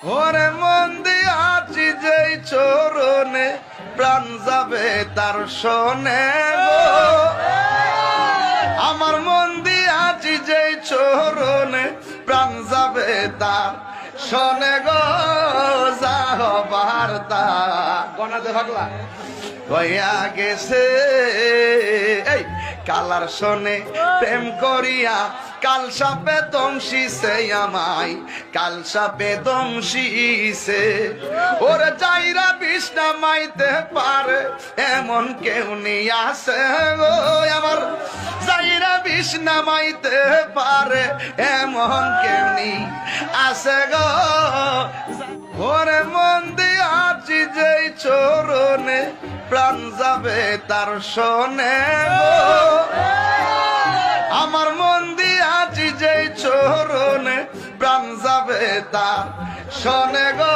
ওরে মন দিয়াছি যেই চরণে প্রাণ যাবে তার শোনে গো আমার মন দিয়াছি যেই চরণে প্রাণ যাবে তার শোনে গো যাহ বার্তা গনাতে ভাগলা হইয়া গেছে এই কালার শোনে প্রেম করিয়া কাল সাপে দংশিছে আমায় কাল সাপে দংশিছে ওরে যাইরা বিষ নামাইতে পারে এমন কেউ নেই আছে গো আমার যাইরা বিষ নামাইতে পারে এমন কেউ নেই আছে গো ওরে মন দিয়াছি যেই চরণে প্রাণ যাবে তার শোনে গো আমার মন দিয়াছি যেই চরণে প্রাণ যাবে তার শোনে গো